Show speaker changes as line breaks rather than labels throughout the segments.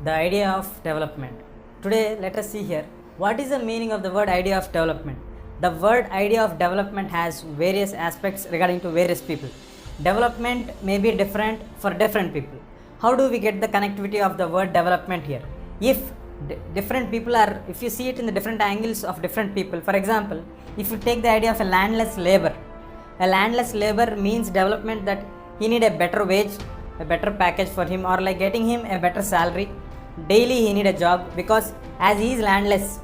the idea of development. Today, let us see here what is the meaning of the word idea of development. The word idea of development has various aspects regarding to various people. Development may be different for different people. How do we get the connectivity of the word development here? If different people are, if you see it in the different angles of different people, for example, if you take the idea of a landless labor means development, that he need a better wage, a better package for him, or like getting him a better salary. Daily he need a job, because as he is landless,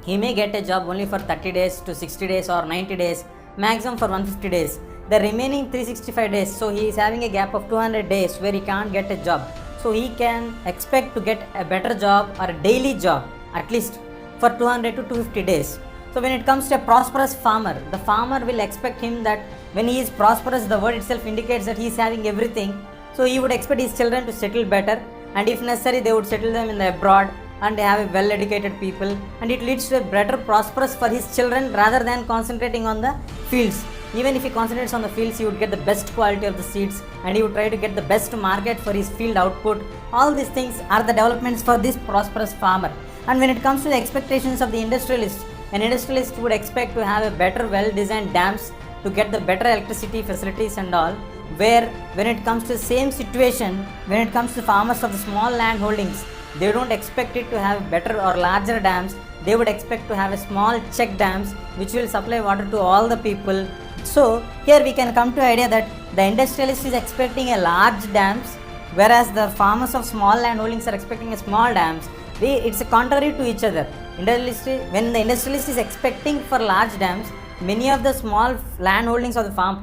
he may get a job only for 30 days to 60 days or 90 days, maximum for 150 days. The remaining 365 days, so he is having a gap of 200 days where he can't get a job. So he can expect to get a better job or a daily job at least for 200 to 250 days. So when it comes to a prosperous farmer, the farmer will expect him that when he is prosperous, the word itself indicates that he is having everything. So he would expect his children to settle better, and if necessary they would settle them in the abroad and have a well educated people, and it leads to a better prosperous for his children rather than concentrating on the fields. Even if he concentrates on the fields, he would get the best quality of the seeds, and he would try to get the best market for his field output. All these things are the developments for this prosperous farmer. And when it comes to the expectations of the industrialist, an industrialist would expect to have a better well designed dams to get the better electricity facilities and all, where when it comes to the same situation, when it comes to farmers of the small land holdings, they don't expect it to have better or larger dams. They would expect to have a small check dams which will supply water to all the people. So here we can come to idea that the industrialist is expecting a large dams, whereas the farmers of small land holdings are expecting a small dams. It's contrary to each other. When the industrialist is expecting for large dams, many of the small land holdings of the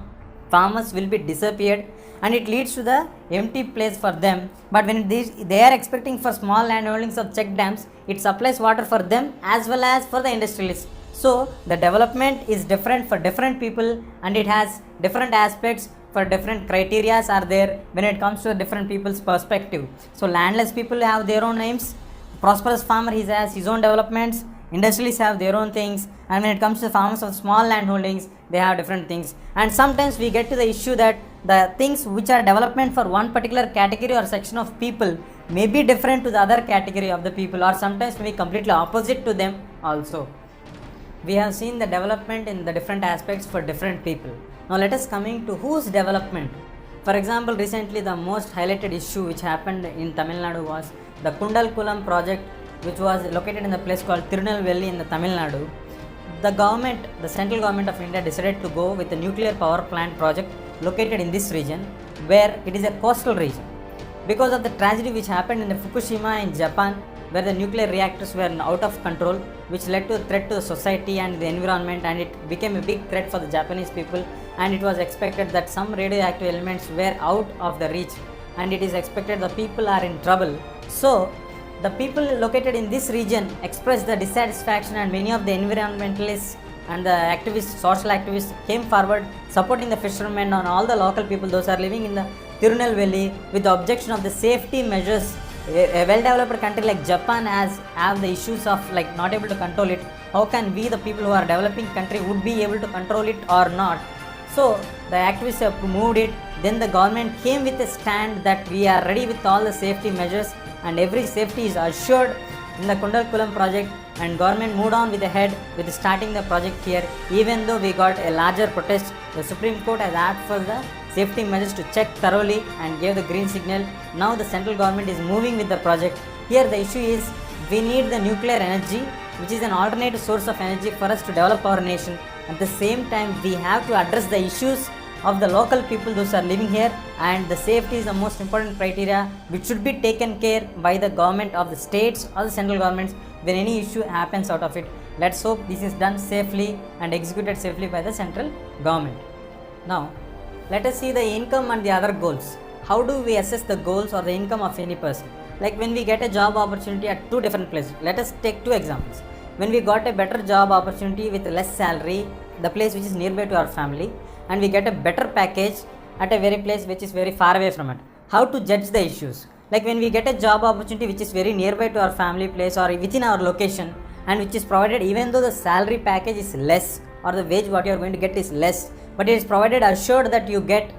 farmers will be disappeared, and it leads to the empty place for them. But when they are expecting for small land holdings of check dams, it supplies water for them as well as for the industrialists. So the development is different for different people, and it has different aspects for different criterias are there when it comes to different people's perspective. So landless people have their own aims, prosperous farmer he has his own developments, industrialists have their own things, and when it comes to farmers of small land holdings, they have different things. And sometimes we get to the issue that the things which are development for one particular category or section of people may be different to the other category of the people, or sometimes may be completely opposite to them also. We have seen the development in the different aspects for different people. Now let us coming to whose development. For example, recently the most highlighted issue which happened in Tamil Nadu was the Kundalkulam project, which was located in a place called Tirunelveli in the Tamil Nadu. The central government of India decided to go with a nuclear power plant project located in this region, where it is a coastal region. Because of the tragedy which happened in the Fukushima in Japan, where the nuclear reactors were out of control, which led to a threat to the society and the environment, and it became a big threat for the Japanese people, and it was expected that some radioactive elements were out of the reach, and it is expected the people are in trouble. So the people located in this region expressed the dissatisfaction, and many of the environmentalists and the activists, social activists came forward supporting the fishermen and all the local people, those are living in the Tirunelveli, with the objection of the safety measures. A well-developed country like Japan have the issues of like not able to control it. How can we, the people who are developing country, would be able to control it or not? So the activists have moved it. Then the government came with a stand that we are ready with all the safety measures, and every safety is assured in the Kundalkulam project, and government moved on with the head with starting the project here. Even though we got a larger protest, the Supreme Court has asked for the safety measures to check thoroughly and gave the green signal. Now the central government is moving with the project. Here the issue is we need the nuclear energy, which is an alternative source of energy for us to develop our nation. At the same time, we have to address the issues of the local people those are living here, and the safety is the most important criteria which should be taken care by the government of the states or the central governments when any issue happens out of it. Let's hope this is done safely and executed safely by the central government. Now let us see the income and the other goals. How do we assess the goals or the income of any person? Like when we get a job opportunity at two different places. Let us take two examples. When we got a better job opportunity with less salary, the place which is nearby to our family, and we get a better package at a very place which is very far away from it. How to judge the issues? Like when we get a job opportunity which is very nearby to our family place or within our location, and which is provided even though the salary package is less or the wage what you are going to get is less, but it is provided assured that you get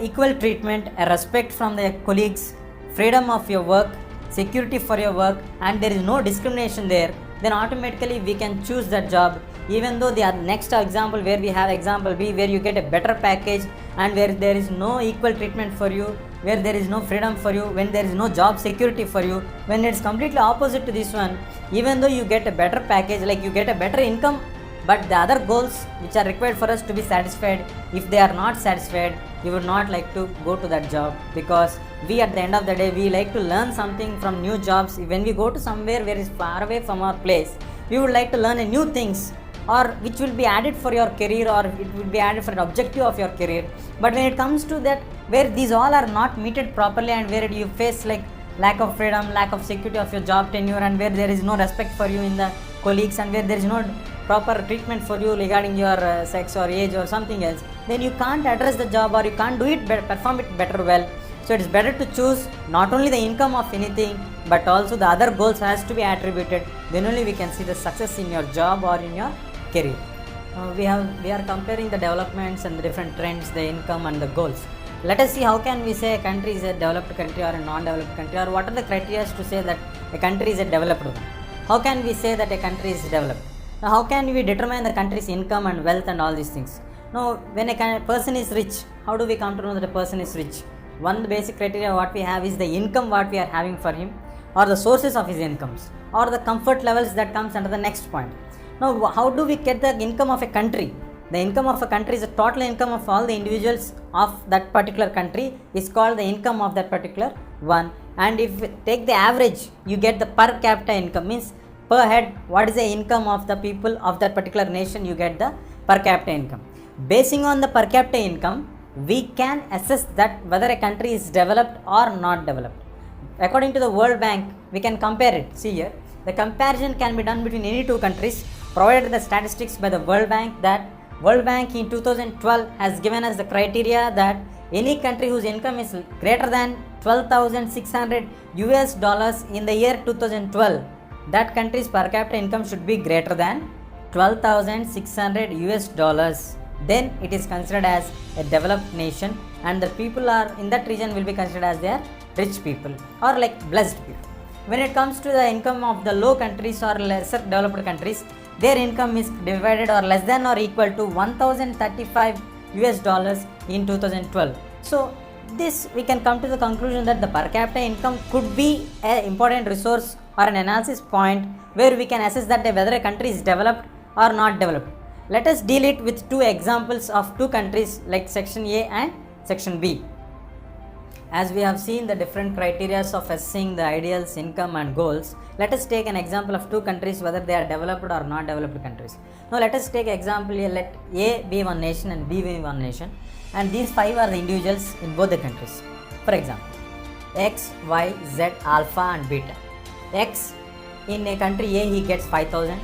equal treatment, a respect from the colleagues, freedom of your work, security for your work, and there is no discrimination there, then automatically we can choose that job. Even though the next example where we have example B, where you get a better package and where there is no equal treatment for you, where there is no freedom for you, when there is no job security for you, when it's completely opposite to this one, even though you get a better package, like you get a better income, but the other goals which are required for us to be satisfied, if they are not satisfied, we would not like to go to that job, because we at the end of the day, we like to learn something from new jobs. When we go to somewhere where is far away from our place, we would like to learn a new things, or which will be added for your career, or it will be added for an objective of your career. But when it comes to that, where these all are not meted properly, and where you face like lack of freedom, lack of security of your job tenure, and where there is no respect for you in the colleagues, and where there is no proper treatment for you regarding your sex or age or something else, then you can't address the job, or you can't do it perform it better well. So it is better to choose not only the income of anything, but also the other goals has to be attributed. Then only we can see the success in your job or in your career. We are comparing the developments and the different trends, the income and the goals. Let us see how can we say a country is a developed country or a non-developed country, or what are the criteria to say that a country is a developed one. How can we say that a country is developed? Now, how can we determine the country's income and wealth and all these things? Now, when a person is rich, how do we come to know that a person is rich? One basic criteria what we have is the income what we are having for him, or the sources of his incomes, or the comfort levels that comes under the next point. Now, how do we get the income of a country? The income of a country is the total income of all the individuals of that particular country is called the income of that particular one. And if we take the average, you get the per capita income, means per head, what is the income of the people of that particular nation, you get the per capita income. Basing on the per capita income, we can assess that whether a country is developed or not developed. According to the World Bank, we can compare it. See here, the comparison can be done between any two countries, provided the statistics by the World Bank, that World Bank in 2012 has given us the criteria that any country whose income is greater than 12,600 US dollars in the year 2012, that country's per capita income should be greater than 12,600 US dollars. Then it is considered as a developed nation, and the people are in that region will be considered as their rich people or like blessed people. When it comes to the income of the low countries or lesser developed countries, their income is divided or less than or equal to 1,035 US dollars in 2012. So this we can come to the conclusion that the per capita income could be an important resource or an analysis point where we can assess that whether a country is developed or not developed. Let us deal it with two examples of two countries like section A and section B. As we have seen the different criteria of assessing the ideals, income and goals, let us take an example of two countries whether they are developed or not developed countries. Now let us take example here, let A be one nation and B be one nation, and these five are the individuals in both the countries. For example, X, Y, Z, alpha and beta. X in a country A he gets 5,000,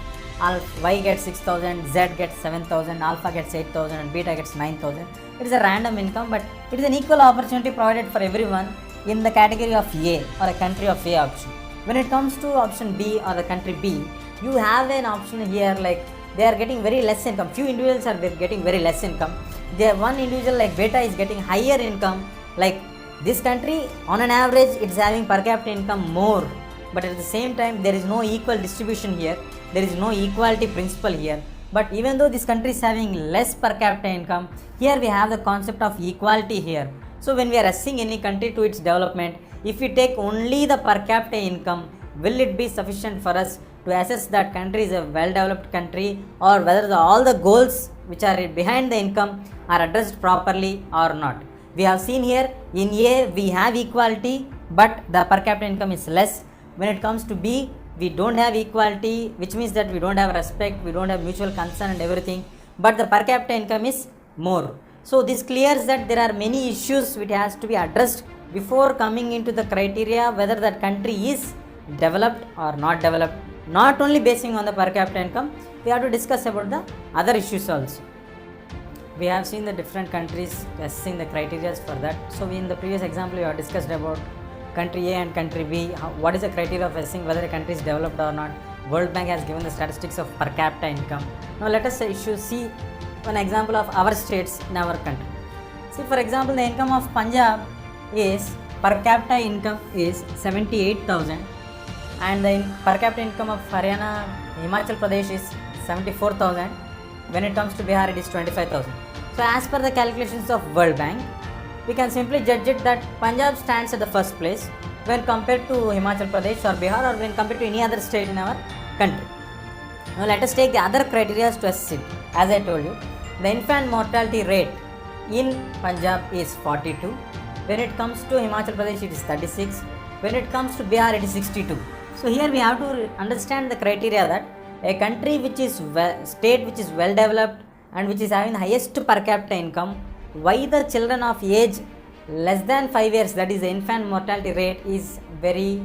Y gets 6,000, Z gets 7,000, alpha gets 8,000 and beta gets 9,000. It is a random income, but it is an equal opportunity provided for everyone in the category of A or a country of A option. When it comes to option B or the country B, you have an option here like they are getting very less income. Few individuals are getting very less income. There one individual like beta is getting higher income. Like this country on an average it is having per capita income more, but at the same time there is no equal distribution here. There is no equality principle here. But even though this country is having less per capita income, here we have the concept of equality here. So when we are assessing any country to its development, if we take only the per capita income, will it be sufficient for us to assess that country is a well developed country, or whether all the goals which are behind the income are addressed properly or not? We have seen here in A we have equality, but the per capita income is less. When it comes to B, we don't have equality, which means that we don't have respect, we don't have mutual concern and everything, but the per capita income is more. So this clears that there are many issues which has to be addressed before coming into the criteria whether that country is developed or not developed. Not only basing on the per capita income, we have to discuss about the other issues also. We have seen the different countries assessing the criteria for that. So in the previous example we have discussed about country A and country B, what is the criteria of assessing whether a country is developed or not. World Bank has given the statistics of per capita income. Now let us see one example of our states in our country. See, for example, the income of Punjab is per capita income is 78,000 and the per capita income of Haryana, Himachal Pradesh is 74,000. When it comes to Bihar, it is 25,000. So as per the calculations of World Bank, we can simply judge it that Punjab stands at the first place when compared to Himachal Pradesh or Bihar, or when compared to any other state in our country. Now let us take the other criteria to assess it. As I told you, the infant mortality rate in Punjab is 42. When it comes to Himachal Pradesh, it is 36. When it comes to Bihar, it is 62. So here we have to understand the criteria that a country which is state which is well developed and which is having the highest per capita income, why the children of age less than 5 years, that is the infant mortality rate, is very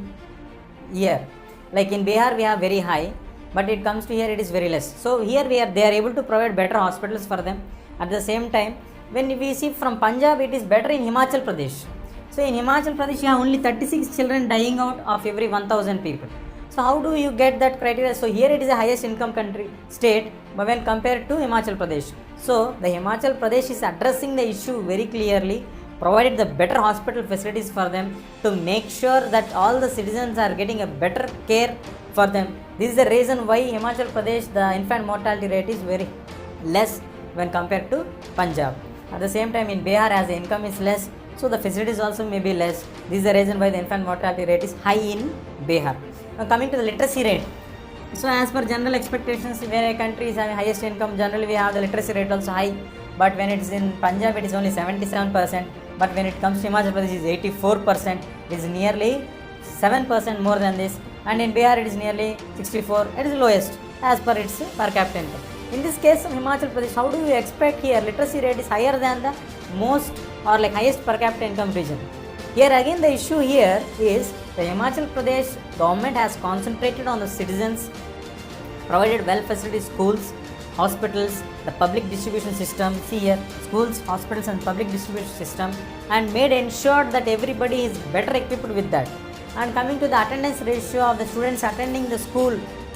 here. Like in Bihar we have very high, but it comes to here it is very less. So here they are able to provide better hospitals for them. At the same time, when we see from Punjab, it is better in Himachal Pradesh. So in Himachal Pradesh you have only 36 children dying out of every 1000 people. So how do you get that criteria? So here it is the highest income country state, but when compared to Himachal Pradesh. So the Himachal Pradesh is addressing the issue very clearly, provided the better hospital facilities for them to make sure that all the citizens are getting a better care for them. This is the reason why Himachal Pradesh, the infant mortality rate is very less when compared to Punjab. At the same time, in Bihar, as the income is less, so the facilities also may be less. This is the reason why the infant mortality rate is high in Bihar. Now coming to the literacy rate. So as per general expectations, where a country is having highest income, generally we have the literacy rate also high. But when it is in Punjab, it is only 77%. But when it comes to Himachal Pradesh, it is 84%. It is nearly 7% more than this. And in Bihar, it is nearly 64. It is lowest as per its per capita income. In this case of Himachal Pradesh, how do you expect here literacy rate is higher than the most or like highest per capita income region? Here again the issue here is the Himachal Pradesh government has concentrated on the citizens, provided well facility schools, hospitals, the public distribution system. See here, schools, hospitals and public distribution system, and made ensured that everybody is better equipped with that. And coming to the attendance ratio of the students attending the school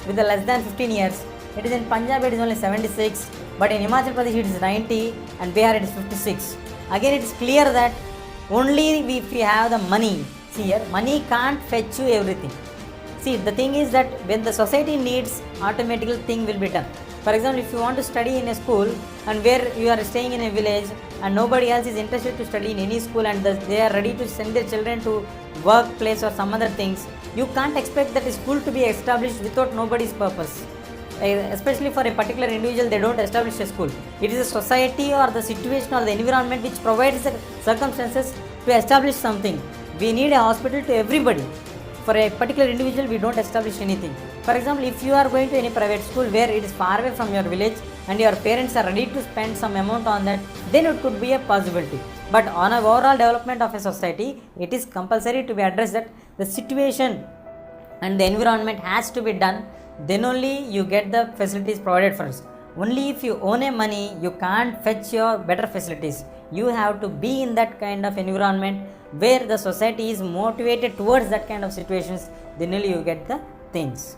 with the less than 15 years, it is in Punjab it is only 76, but in Himachal Pradesh it is 90 and Bihar it is 56. Again it is clear that only if we have the money. See here, money can't fetch you everything. See, the thing is that when the society needs, automatically thing will be done. For example, if you want to study in a school and where you are staying in a village and nobody else is interested to study in any school and they are ready to send their children to workplace or some other things, you can't expect that a school to be established without nobody's purpose. Especially for a particular individual, they don't establish a school. It is a society or the situation or the environment which provides the circumstances to establish something. We need a hospital to everybody. For a particular individual, we don't establish anything. For example, if you are going to any private school where it is far away from your village and your parents are ready to spend some amount on that, then it could be a possibility. But on an overall development of a society, it is compulsory to be addressed that the situation and the environment has to be done. Then only you get the facilities provided for us. Only if you own a money, you can't fetch your better facilities. You have to be in that kind of environment where the society is motivated towards that kind of situations. Then only you get the things.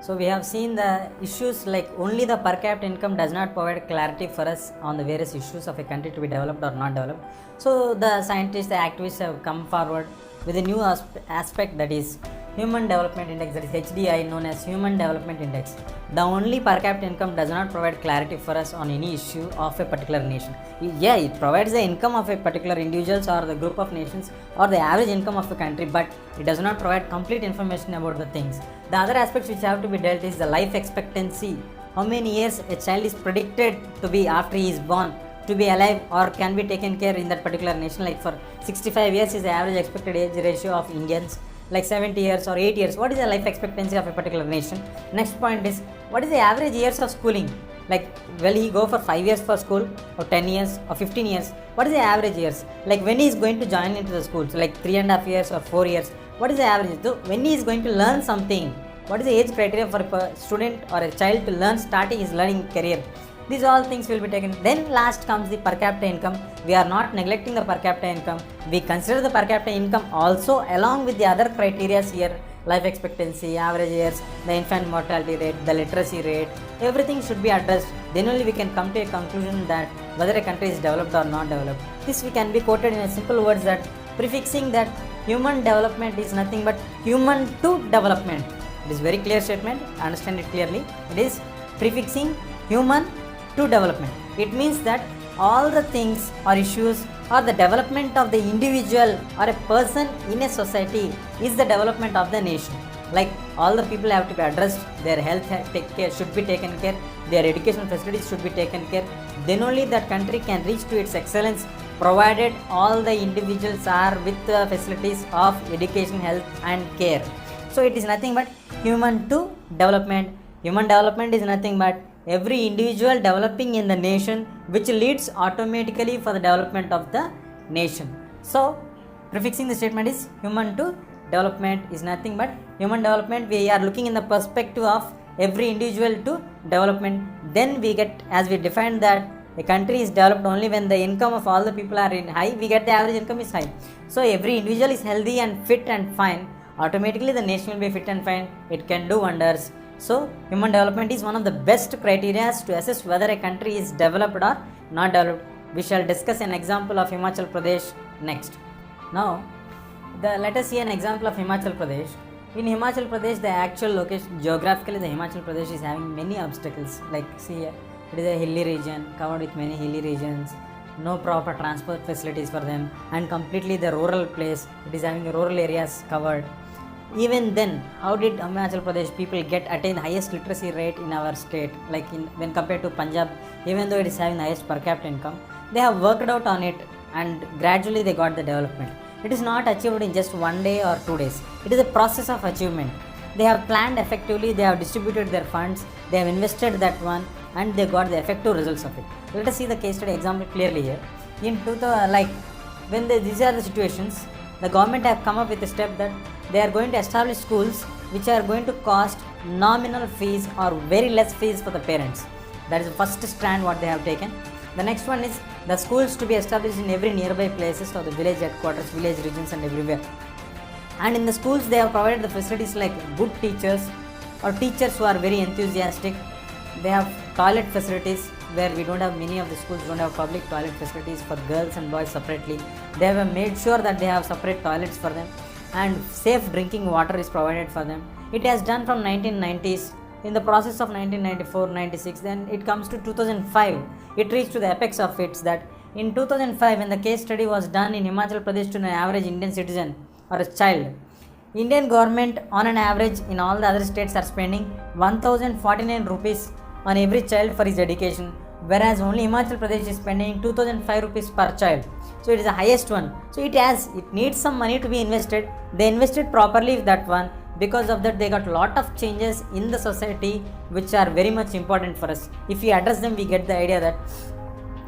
So we have seen the issues like only the per capita income does not provide clarity for us on the various issues of a country to be developed or not developed. So the scientists, the activists have come forward with a new aspect, that is Human Development Index, that is HDI, known as Human Development Index. The only per capita income does not provide clarity for us on any issue of a particular nation. Yeah, it provides the income of a particular individuals or the group of nations or the average income of a country, but it does not provide complete information about the things. The other aspects which have to be dealt is the life expectancy. How many years a child is predicted to be after he is born, to be alive or can be taken care in that particular nation. Like for 65 years is the average expected age ratio of Indians. Like 70 years or 8 years, what is the life expectancy of a particular nation? Next point is, what is the average years of schooling? Like, will he go for 5 years for school or 10 years or 15 years? What is the average years? Like when he is going to join into the schools, like 3.5 years or 4 years, what is the average? So when he is going to learn something, what is the age criteria for a student or a child to learn starting his learning career? These all things will be taken. Then last comes the per capita income. We are not neglecting the per capita income. We consider the per capita income also along with the other criteria here, life expectancy, average years, the infant mortality rate, the literacy rate, everything should be addressed. Then only we can come to a conclusion that whether a country is developed or not developed. This we can be quoted in a simple words that prefixing that human development is nothing but human to development. It is very clear statement, understand it clearly. It is prefixing human to development. It means that all the things or issues or the development of the individual or a person in a society is the development of the nation. Like all the people have to be addressed, their health should be taken care, their educational facilities should be taken care. Then only that country can reach to its excellence, provided all the individuals are with the facilities of education, health and care. So it is nothing but human to development. Human development is nothing but every individual developing in the nation, which leads automatically for the development of the nation. So prefixing the statement is human to development is nothing but human development. We are looking in the perspective of every individual to development. Then we get, as we defined, that a country is developed only when the income of all the people are in high, we get the average income is high. So every individual is healthy and fit and fine, automatically the nation will be fit and fine, it can do wonders. So human development is one of the best criteria to assess whether a country is developed or not developed. We shall discuss an example of Himachal Pradesh next. Now let us see an example of Himachal Pradesh. In Himachal Pradesh, the actual location, geographically the Himachal Pradesh is having many obstacles. Like see here, it is a hilly region covered with many hilly regions, no proper transport facilities for them, and completely the rural place. It is having rural areas covered. Even then, how did Himachal Pradesh people attain the highest literacy rate in our state? Like when compared to Punjab, even though it is having the highest per capita income, they have worked out on it and gradually they got the development. It is not achieved in just one day or 2 days. It is a process of achievement. They have planned effectively, they have distributed their funds, they have invested that one, and they got the effective results of it. Let us see the case study example clearly here. In 2000, like when these are the situations, the government have come up with a step that they are going to establish schools which are going to cost nominal fees or very less fees for the parents. That is the first strand what they have taken. The next one is the schools to be established in every nearby places of the village headquarters, village regions and everywhere. And in the schools they have provided the facilities like good teachers or teachers who are very enthusiastic. They have toilet facilities where we don't have, many of the schools don't have public toilet facilities for girls and boys separately. They have made sure that they have separate toilets for them, and safe drinking water is provided for them. It has done from 1990s. In the process of 1994-96, then it comes to 2005. It reached to the apex of it, that in 2005 when the case study was done in Himachal Pradesh to an average Indian citizen or a child, Indian government on an average in all the other states are spending 1049 rupees on every child for his education, whereas only Himachal Pradesh is spending 2005 rupees per child. So it is the highest one. So it needs some money to be invested. They invested properly with that one. Because of that, they got lot of changes in the society which are very much important for us. If we address them, we get the idea that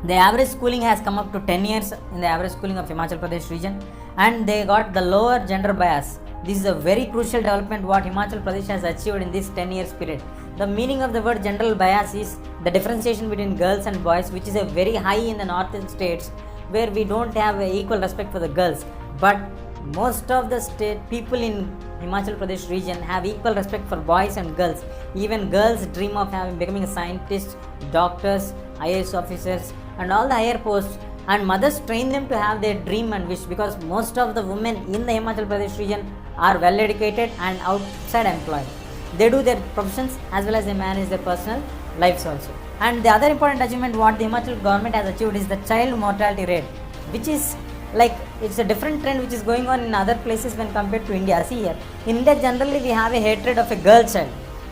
the average schooling has come up to 10 years in the average schooling of Himachal Pradesh region, and they got the lower gender bias. This is a very crucial development what Himachal Pradesh has achieved in this 10 years period. The meaning of the word gender bias is the differentiation between girls and boys, which is a very high in the northern states where we don't have equal respect for the girls. But most of the state people in Himachal Pradesh region have equal respect for boys and girls. Even girls dream of becoming a scientist, doctors, IAS officers and all the higher posts, and mothers train them to have their dream and wish, because most of the women in the Himachal Pradesh region are well educated and outside employed. They do their professions as well as they manage their personal lives also. And the other important achievement what the Himachal government has achieved is the child mortality rate, which is like it's a different trend which is going on in other places when compared to India. See here, in India generally we have a hatred of a girl child.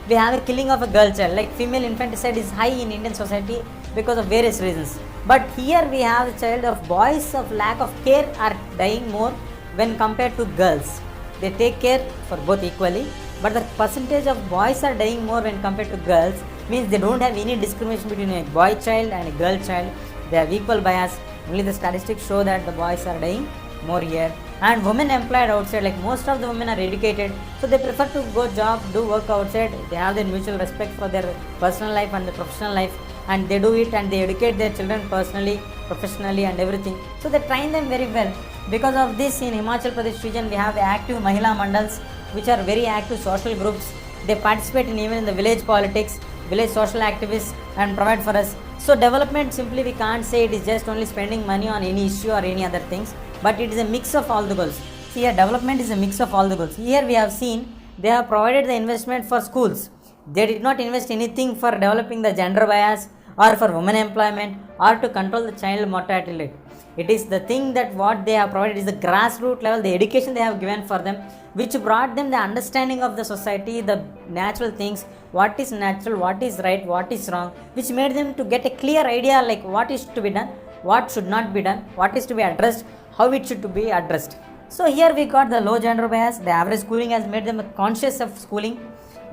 We have a killing of a girl child. Like female infanticide is high in Indian society because of various reasons. But here we have a child of boys of lack of care are dying more when compared to girls. They take care for both equally, but the percentage of boys are dying more when compared to girls, means they don't have any discrimination between a boy child and a girl child. They have equal bias. Only the statistics show that the boys are dying more here. And women employed outside, like most of the women are educated, so they prefer to go job, do work outside. They have their mutual respect for their personal life and their professional life, and they do it and they educate their children personally, professionally and everything. So they train them very well. Because of this, in Himachal Pradesh region we have active Mahila Mandals, which are very active social groups. They participate in even in the village politics, village social activists and provide for us. So development, simply we can't say it is just only spending money on any issue or any other things. but it is a mix of all the goals. See here, development is a mix of all the goals. Here we have seen they have provided the investment for schools. They did not invest anything for developing the gender bias or for women employment or to control the child mortality rate. It is the thing that what they have provided is the grassroots level, the education they have given for them, which brought them the understanding of the society, the natural things, what is natural, what is right, what is wrong, which made them to get a clear idea like what is to be done, what should not be done, what is to be addressed, how it should to be addressed. So here we got the low gender bias, the average schooling has made them conscious of schooling.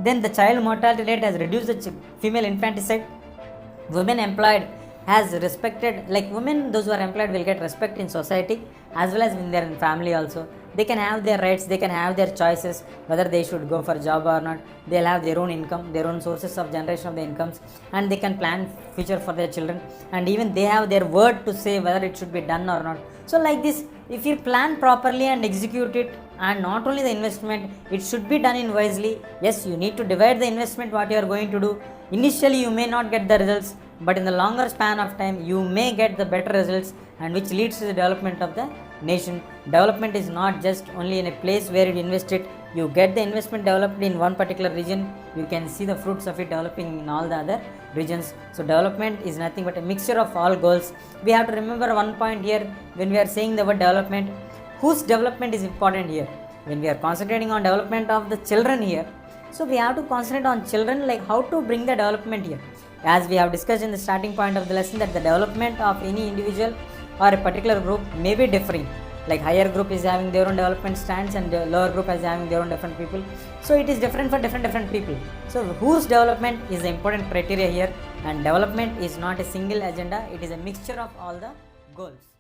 Then the child mortality rate has reduced the female infanticide. Women employed has respected, like women those who are employed will get respect in society as well as in their family also. They can have their rights, they can have their choices whether they should go for job or not. They'll have their own income, their own sources of generation of the incomes, and they can plan future for their children, and even they have their word to say whether it should be done or not. So like this, if you plan properly and execute it, and not only the investment, it should be done in wisely. Yes, you need to divide the investment what you are going to do. Initially you may not get the results, but in the longer span of time you may get the better results, and which leads to the development of the nation. Development is not just only in a place where you invest it. You get the investment developed in one particular region, you can see the fruits of it developing in all the other regions. So development is nothing but a mixture of all goals. We have to remember one point here when we are saying the word development. Whose development is important here? When we are concentrating on development of the children here, so we have to concentrate on children, like how to bring the development here. As we have discussed in the starting point of the lesson, that the development of any individual or a particular group may be differing. Like higher group is having their own development stands, and the lower group is having their own different people. So it is different for different people. So whose development is the important criteria here, and development is not a single agenda, it is a mixture of all the goals.